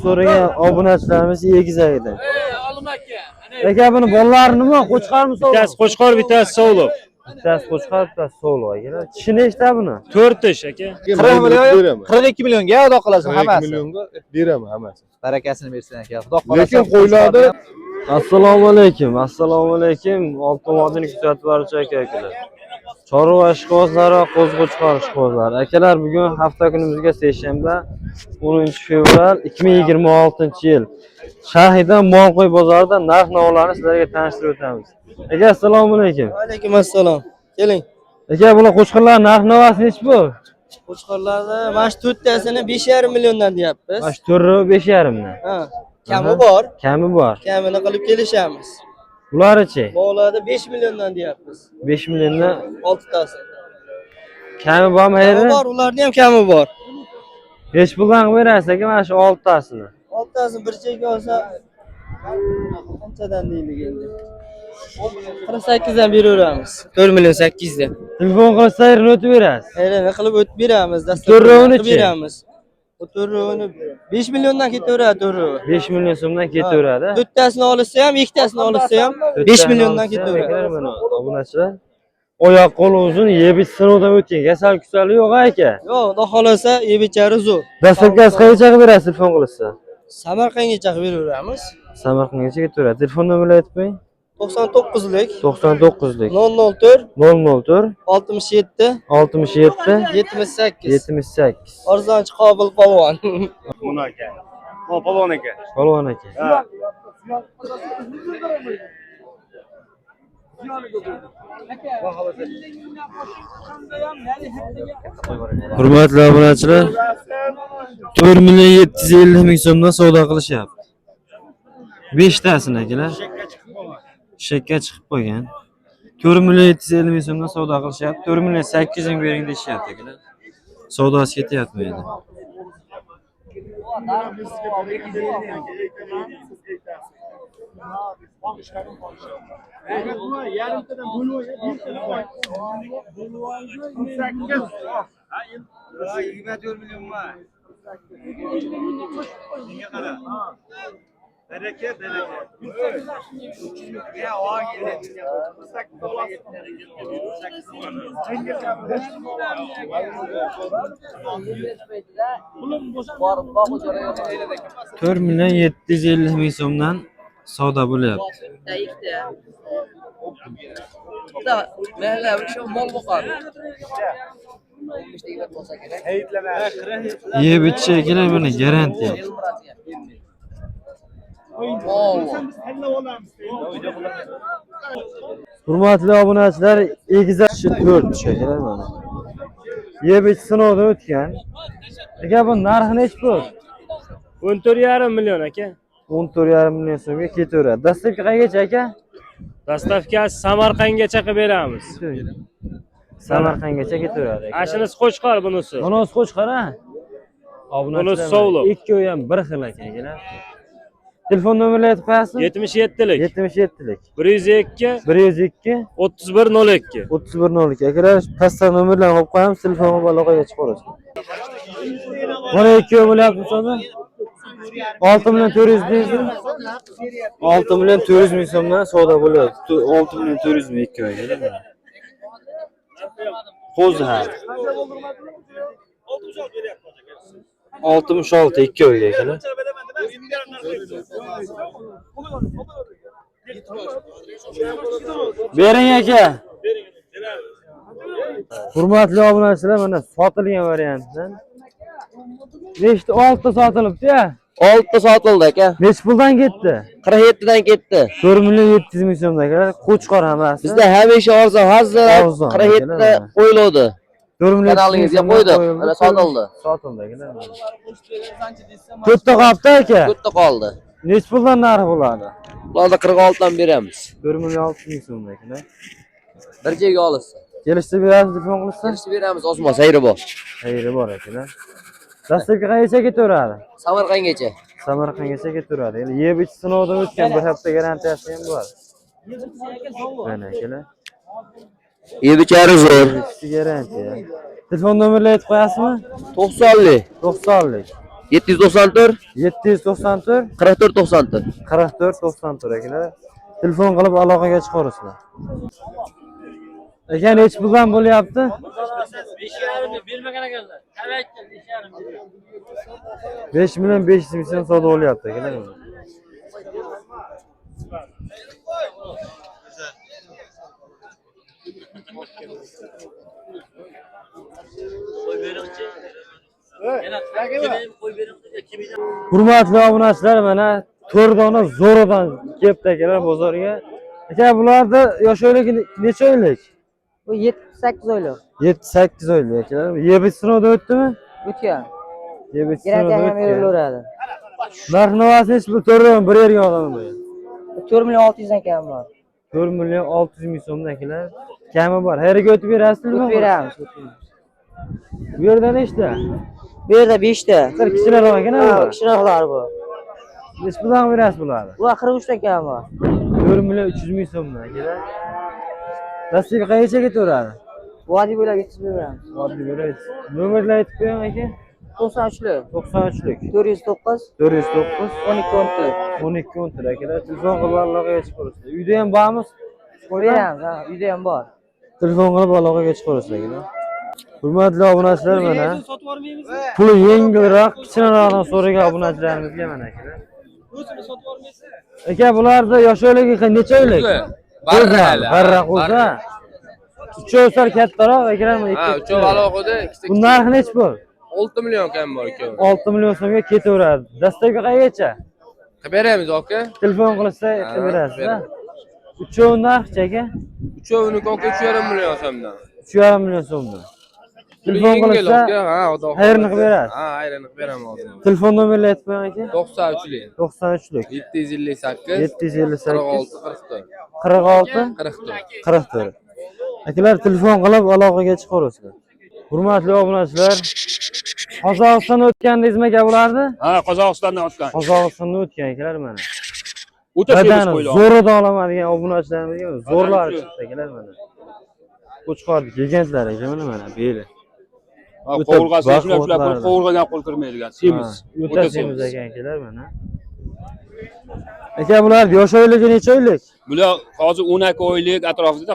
So'ragan obunachilarimiz egizakda. Aka buni bolalarini nima qo'chqarmi sovli? Bittasi qo'chqor, bittasi sovliq. Bittasi qo'chqar, bittasi sovliq aka. Kishi nechta buni? 4 ish aka. 40 million, 42 millionga xudo qolasin 42 hammasi. millionga beraman hammasi. Barakasini bersin aka. Xudo qolasin. Lekin qo'ylarni Assalomu alaykum. Assalomu alaykum. Oltin vodini kuzatib boruvchi aka-akalar. Chorva ishqibozlari va qo'zg'o'chqor ishqibozlari. Akalar, bugun hafta kunimizga seshanba 10-fevral 2026-yil. Shahida Mo'g'oy bozorida narx-navolarni sizlarga tanishtirib o'tamiz. Aka, assalomu alaykum. Va alaykum assalom. Keling. Aka, bular qo'chqorlar narx-navosi nech bu? Qo'chqorlarni mana shu to'rttasini 5,5 milliondan deyapmiz. Mana shu 4,5,5 dan. Ha. Kami bor. Kami bor. Kamini qilib kelishamiz. Bularchi? Bog'larda 5 milliondan deyapmiz. 5 milliondan 6 tasi. kami bormi Kami hayri? bor, ularning ham kami bor. 5 puldan berasiz aka mana shu 6 tasini. 6 tasini bir chekka olsa qanchadan deylik endi? 48 dan beraveramiz. 4 million 8 dan. Telefon qilsangiz o'tib berasiz. Aylanma qilib o'tib beramiz. To'rrovini-chi? beramiz. Bu to'rrovini 5 milliondan ketaveradi to'rrovi. 5 million so'mdan ketaveradi. To'rttasini olsa ham, ikkitasini olsa ham 5 milliondan ketaveradi. Mana obunachilar. Oyoq qo'li uzun, yeb sinovdan o'tgan. Kasal-kusali yo'q aka. Yo'q, xudo xolasa yeb ichari zo'r. Dastlabkasi qayerga chaqib berasiz telefon qilsa? Samarqandgacha beraveramiz. Samarqandgacha ketaveradi. Telefon nomerini aytib qo'ying. 99lik 99lik 004 004 67 67 78. 78. Arzonchi Qobil polvon. Buni aka. O, polvon aka. Polvon aka. Ha. Hurmatli obunachilar, 4 million 750 ming so'mdan savdo qilishyapti. 5 tasini akalar. Shakka chiqib qolgan. 4 million 750 ming so'mdan savdo qilishyapti. 4 million 800 ming bering deyishyapti akalar. Savdosi ketyapti endi. To'rt million 750 ming so'mdan savdo bo'lyapti. Yeb ichish kerak buni garantiya. Hurmatli obunachilar, egizachi 4 shekillar mana. Yeb ichish sinovdan o'tgan. Aka, bu narxi nech bu? 14,5 million aka. 14,5 million so'mga ketaveradi. Dastlabki qaygacha aka? Dastavkasi Samarqandgacha qilib beramiz. Samarqandgacha ketaveradi aka. Ashinisi qo'chqor bunisi. Bunisi qo'chqor a? Bunisi sovliq. Ikkovi ham bir xil akalar. Telefon nomerini aytib qo'yasizmi? 77lik 77lik 102 102 3102. 3102 akalar, pastda nomerlarni qo'yib qo'yamiz, telefon aloqaga chiqib olasiz. Mana ikkovi bo'lyapti hisobda. 6 million 400 deysiz. 6 million 400 ming so'mdan savdo bo'lyapti. 6 million 400 ming ikkovi akalar. Qo'zi ha. 66 ikkoviga akalar. Bering aka. Hurmatli obunachilar, mana sotilgan variantdan. Nechta 6 ta sotilibdi-ya? 6 ta sotildi aka. Nech puldan ketdi? 47 dan ketdi. 4 million 700 ming so'mdan akalar. Qo'chqor hammasi. Bizda hamisha arzon, hozir 47 da qo'yildi. 4 million Kanalingizga qo'ydim. Mana sotildi. Sotildi akalar. 4 ta qolibdi aka. 4 ta qoldi. Nech puldan narxi bo'ladi? Ularda 46 dan beramiz. 4 million 600 ming so'mdan akalar. Bir joyga olasiz. Kelishib berasiz, telefon qilsa? Kelishib beramiz, osmon sayri bor. Xayri bor akalar. Dastlabki qayerga ketaveradi? Samarqandgacha. Samarqandgacha ketaveradi. Endi yeb ichish sinovdan o'tgan, bir hafta garantiyasi ham bor. Mana akalar. Yeb ichari zo'r. Garantiya. Telefon nomerini aytib qo'yasizmi? 90lik 90lik 794 794 44 94. 44 94 akalar. Telefon qilib aloqaga chiqarsizlar. Aka nechi puldan bo'lyapti? 5 million 500 ming so'm savdo bo'lyapti akalar. Hurmatli obunachilar, mana 4 dona zo'radan kelibdi akalar bozorga. Aka, bularda yosh o'yligi necha oylik? Bu 7-8 oylik. 7-8 oylik akalar. Yebit sinovdan o'tdimi? O'tgan. Yebit Garantiya sinovdan ham o'tgan. berilaveradi. Narx-navosi nechi pul to'rayman bir yerga olammi? 4 million 600 dan kam bor. 4 million 600 ming so'mdan akalar. Kami bor. Hayerga o'tib berasizmi? O'tib beramiz. Bu yerda nechta? Bu yerda 5 ta. Sir kichikroq ekan Ha, bu. kichikroqlar bu. Nechi puldan berasiz bularni? Ular 43 dan kam bor. 4 million 300 ming so'mdan akalar. Dastlabki qayerga ketaveradi? Vodiy bo'ylab yetkazib beramiz. Oddiy bo'ladi. Nomerlar aytib qo'ying aka. 93lik 93lik 409 409 12 12 14 akalar. Telefon qilib aloqaga chiqarsizlar. Uyda ham bormiz? beramiz. Ha, uyda ham bor. Telefon qilib aloqaga chiqarsizlar akalar. Hurmatli obunachilar, mana puli yengilroq, kichikroqdan so'ragan obunachilarimizga mana akalar. Aka, bularda yosh o'yligi necha oylik? Barra qo'za. Uchovsar kattaroq akalar, mana Ha, ikki. uchoq alohida, ikkita. Bu narxi nechi pul? 6 million kam bor ekan. 6 million so'mga ketaveradi. Dastlabki qayergacha? Qilib beramiz aka. Telefon qilsa qilib berasiz-da. Uchovi narxchi aka? Uchovini aka 3,5 million so'mdan. 3,5 million so'mdan. Telefon qilsa ha, xudo xayrini qilib berasiz. Ha, xayrini qilib beraman hozir. Telefon nomerni aytib qo'ying aka. 93lik 93lik 758 758 46 44 46 44. Akalar, telefon qilib aloqaga chiqaverasizlar. Hurmatli obunachilar, Qozog'istondan o'tgandingizmi aka bularni? Ha, Qozog'istondan o'tgan. Qozog'istondan o'tgan akalar mana. O'ta semiz Badani qo'ylar. zo'rida oladigan obunachilarimizga zo'rlar chiqdi akalar mana. Qo'chqorni gigantlar ekan mana beli. Ha, qovurg'asi shular qovurg'agan qo'l kirmaydigan, semiz. O'ta semiz ekan akalar mana. Aka, bular yosh oyligi necha oylik? Bular hozir 12 oylik atrofida,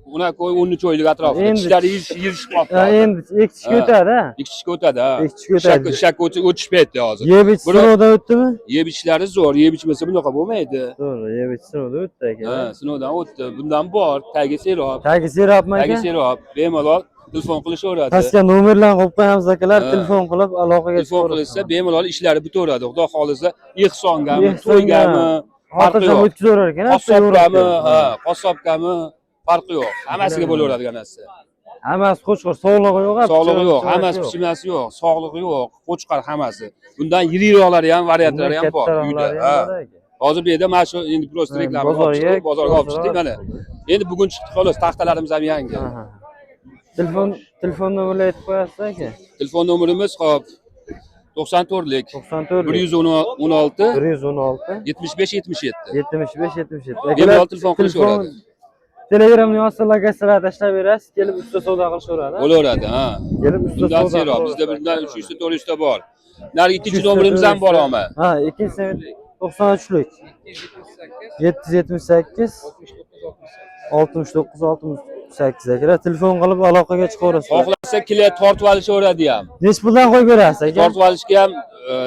12 oy 13 oylik atrofida. Endi- Tishlari yirishib qoldi. Endi ekishga o'tadi, ha? Ekishga o'tadi, ha. Ekishga o'tadi. Shak o'tish payti hozir. Yeb ichish sinovdan o'tdimi? Yeb ichishlari zo'r, yeb ichmasa bunaqa bo'lmaydi. To'g'ri, yeb ichish sinovdan o'tdi aka. Ha, sinovdan o'tdi. Bundan bor, tagi serob. Tagi serapmi Tagi aka? serob, bemalol telefon qilishaveradi. Pastga nomerlarni qo'yib qo'yamiz akalar, Ha. telefon qilib aloqaga Telefon qilsa bemalol ishlari bitaveradi. Xudo xolisa, ehsongami, Ehsonga, to'ygami, farqi xotirjam yo'q. o'tkazaverar ekan. Qassobgami, ha, qassobgami, farqi yo'q. Hammasiga bo'laveradigan narsa. Hammasi qo'chqor, sog'lig'i yo'q. Sog'lig'i yo'q, hammasi pichmasi yo'q, sog'lig'i yo'q, qo'chqar hammasi. Bundan yiriroqlari ham, variantlari ham bor uyda. Ha. Hozir bu yerda mana shu endi prosta reklama bozorga olib chiqdik mana. Endi bugun chiqdi xolos, taxtalarimiz ham yangi. Telefon nomerini aytib qo'yasiz aka. Telefon nomerimiz hop 94lik 94 116 116 75 77. 75 77. Bemalol telefon qilishaveradi. Telegramni yozsa lokatsiyalar tashlab berasiz, kelib usta savdo qilishaveradi. Bo'laveradi, ha. Kelib usta Bundan savdo. serob, bizda bundan 300 ta 400 ta bor. Nari ikkinchi nomerimiz ham bor ama. Ha, ikkinchisi 93lik 778 69 68 akalar, telefon qilib aloqaga chiqaverasiz. Xohlasa kile tortib olishaveradi ham. Necha puldan qo'yib berasiz aka? Tortib olishga ham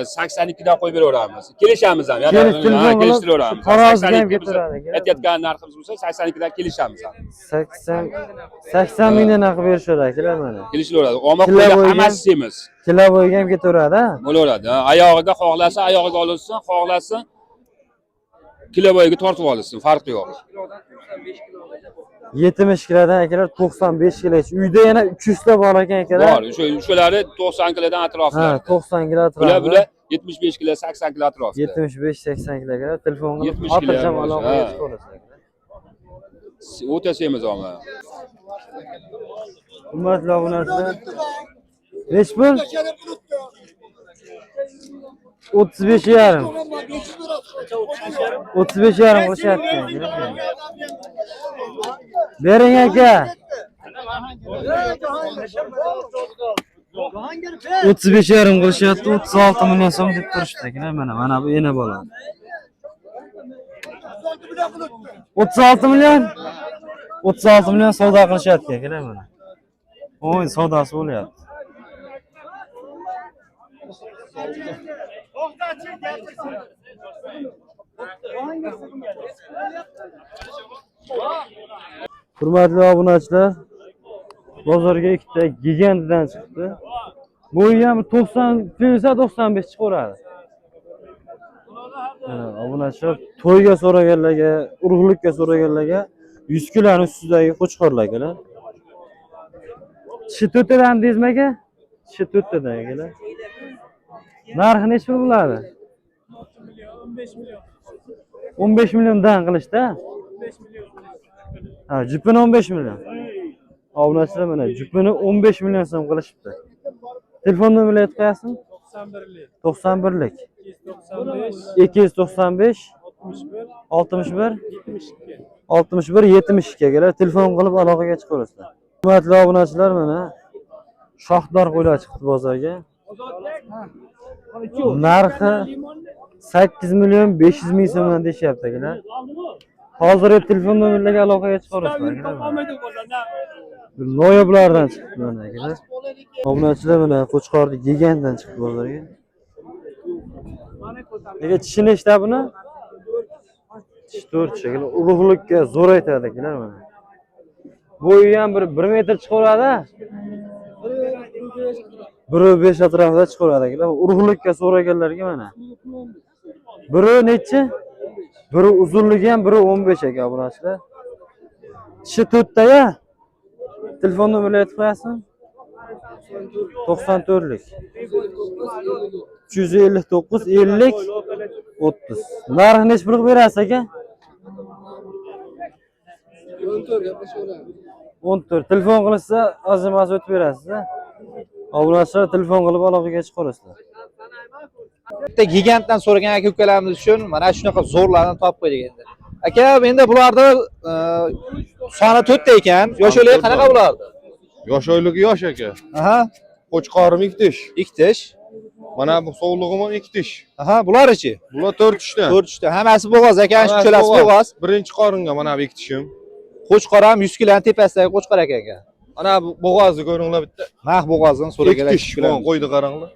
82 dan qo'yib beraveramiz. Kelishamiz ham, yana kelishtiramiz. Qog'ozga ham ketaveradi aka. Aytayotgan narximiz bo'lsa 82 dan kelishamiz ham. 80 mingdan qilib berishadi akalar mana. Kelishaveradi. Omma qo'yda hammasi semiz. Kilovoyga ham ketaveradi, ha? Bo'laveradi. Oyog'iga xohlasa oyog'iga olinsin, xohlasa kilovoyga tortib olinsin, farqi yo'q. 70 kilodan akalar 95 kilogacha. Uyda yana 300 ta bor ekan akalar. Bor, o'shalari 90 kilodan atrofida. Ha, 90 kilo atrofida. Bular 75 kilo, 80 kilo atrofida. 75-80 kilo akalar, telefon qilib 70 kilo xotirjam bo'lsa, aloqaga ha. chiqaverasiz. O'ta semiz omma. Hurmatli obunachilar, nechi pul? 35,5. 35,5 qilishyapti. Bering aka. 35,5 qilishyapti, 36 million so'm deb turishdi akalar. Mana bu ena bola. 36 million. 36 million savdo qilishyapti akalar mana. Oy, savdosi bo'lyapti. Hurmatli obunachilar, bozorga ikkita gigantidan chiqdi. Bo'yi ham 90 kelsa 95 chiqaveradi. Obunachilar to'yga so'raganlarga, urug'likka so'raganlarga 100 kiloning ustidagi qo'chqorlar akalar. Tishi to'rttadan deysizmi aka? Tishi to'rttadan akalar. Narxi necha pul bo'ladi? 15 milliondan qilishda. Ha, jupini 15 million. Obunachilar mana jupini 15 million so'm qilishibdi. Telefon nomerini aytib qo'yasizmi? 91lik 295 61 72 galar telefon qilib aloqaga chiqaverasizlar. Hurmatli obunachilar, mana shohdor qo'ylar chiqdi bozorga. Narxi 8 million 500 ming so'mdan deyishyapti akalar. Hozir telefon nomerlariga aloqaga chiqaverasizlar. Noyoblardan chiqdi mana akalar. Obunachilar mana qo'chqorni gigantidan chiqdi bozorga. Nega tishi nechta buni? Tishi 4 shekilli. Urug'likka zo'r aytadi akalar mana. Bo'yi ham 1 metr chiqaveradi. 1.5 atrofida chiqaveradi akalar. Urug'likka so'raganlarga mana. Biri nechi? Biri uzunligi ham 1.15 aka obunachilar. Tishi 4 ta ya. Telefon nomerini aytib qo'yasizmi? 94lik 359 50 30. Narxi necha pulga berasiz aka? 14. Telefon qilsa azimaz o'tib berasiz. Obunachilar telefon qilib aloqaga chiqarasizlar. Bitta gigantdan so'ragan aka ukalarimiz uchun mana shunaqa zo'rlarni topib qo'ydik endi. Aka, endi bularda soni 4 ta ekan. Yosh o'yligi qanaqa bo'lardi? Yosh oyligi yosh aka. Aha, Qo'chqorim 2 tish. 2 tish. Mana bu sog'lig'im 2 tish. Aha, bular-chi? Bular 4 tishdan. 4 tishda. Hammasi bo'g'oz ekan, shu cho'lasi bo'g'oz. Birinchi qoringa mana bu 2 tishim. Qo'chqor ham 100 kiloning tepasidagi qo'chqor ekan aka. Mana bu bo'g'ozni ko'ringlar bitta. Naq bo'g'ozdan so'raganlar. 2 tish qo'ydi qaranglar.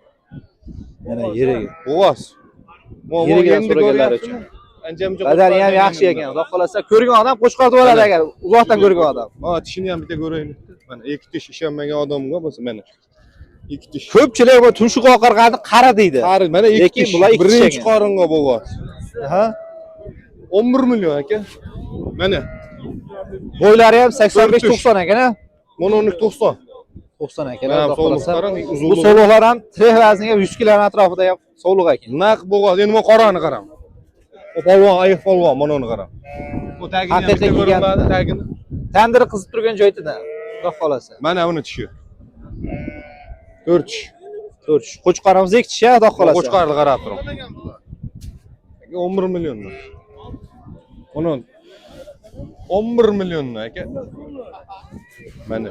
Mana yeriga. Bo'g'oz. Yeriga so'raganlar uchun. Badani ham yaxshi ekan. Xudo xolasa ko'rgan odam qo'chqor deb oladi agar uzoqdan ko'rgan odam. Ha, tishini ham bitta ko'raylik. Mana 2 tish ishonmagan odamga bo'lsa mana 2 tish. Ko'pchilik bu tumshuq oqarg'ani qara deydi. Qari mana 2 tish. bular 2 tish Birinchi ekan. qoringa bo'g'oz. Aha. 11 million aka. Mana Bo'ylari ham 85-90 ekan, a? mana 90. 90 ekan. Mana Xudo xolasa. qarang, Bu uzunligi. so'liqlar ham tirek vazniga 100 kiloning atrofida ham so'liq ekan. Naq bo'g'oz. Endi men qorani qarang. O polvon, ayiq polvon, mana uni qarang. Bu tagini ham bitta ko'rinmadi, tagini. Tandiri qizib turgan joyida. Xudo xolasa. Mana uni tishi. 4 tish. 4 tish. Qo'chqorimiz 2 tish, Xudo xolasa. Qo'chqarni qarab turing. 11 million. Buni 11 million aka. Mana.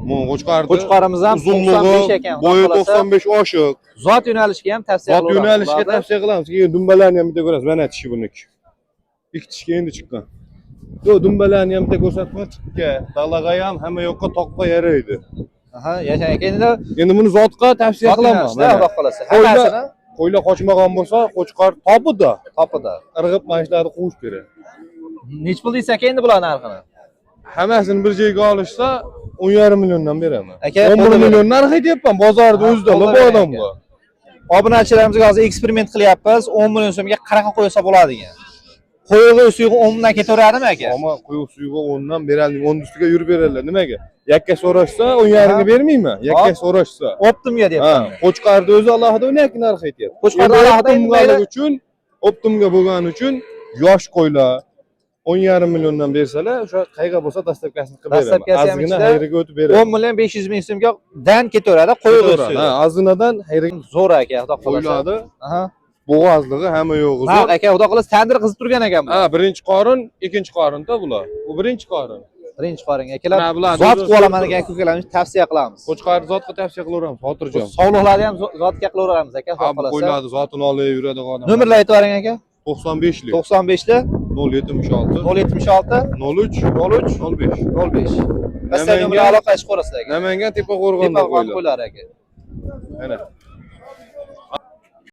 Bu Qo'chqorimiz ham 95 ekan. Bo'yi 95 oshiq. Zot yo'nalishiga ham tavsiya Zot yo'nalishga tavsiya qilamiz. Keyin dumbalarni ham bitta ko'rasiz. Mana tishi buniki. 2 tishga endi chiqqan. Yo, dumbalarni ham bitta ko'rsatma tikka. Dalaga ham hamma yoqqa toqqa yaraydi. Aha, yashan ekan. Endi buni zotga tavsiya qilaman. Xudo xolasa. Hammasini Qo'ylar qochmagan bo'lsa, qo'chqor topida. topida. Irg'ib mashlarni quvib beradi. Nech pul deysiz aka endi bular narxini? Hammasini bir joyga olishsa 10,5 milliondan beraman. Aka, 11 million narx aytyapman bozorda o'zida bu odamga. Obunachilarimizga hozir eksperiment qilyapmiz. 10 million so'mga qanaqa qo'ysa bo'ladi degan. Qo'yig'i suyug'i 10 dan ketaveradimi aka? Ammo quyuq suyug'i 10 dan beradi, 10 ustiga yurib beradilar. Nimaga? Yakka so'rashsa 10,5 ga bermayman. Yakka so'rashsa. Optimga Ha, deyapman. qo'chqarni o'zi alohida o'ynayki narx aytyapti. Qo'chqarni alohida bo'lgani uchun, optimga bo'lgani uchun yosh qo'ylar 10,5 milliondan bersalar, o'sha qayga bo'lsa dastavkasini qilib beraman. Dastavkasi ham Azgina ichida hayriga o'tib beraman. 10 million 500 ming so'mga dan ketaveradi, qo'yig'i Ha, suyug'i. azginadan hayriga Zo'r aka, Xudo xolasa. qo'yiladi. Aha. Bo'g'ozligi hamma yo'g'i Naq aka, Xudo xolasa tandir qizib turgan ekan bu. Ha, birinchi qorin, ikkinchi qorinda bular. Bu birinchi qorin. birinchi qoring akalar. Mana bularni Zot o'zi- qilib olaman degan ko'kalarimizni tavsiya qilamiz. Qo'chqarni zotga tavsiya qilaveramiz, xotirjam. Sog'liqlarni ham zotga qilaveramiz aka, Ha, xudo bu xolasa. qo'ylarni zotini olib yuradigan odam. Nomerni aytib yuboring aka. 95 lik 95li 076 076 03 03 05. 05. Instagram bilan aloqa qilib ko'rasizlar aka. Namangan Tepa Qo'rg'onda Tepa qo'ylar. qo'ylar aka. Mana.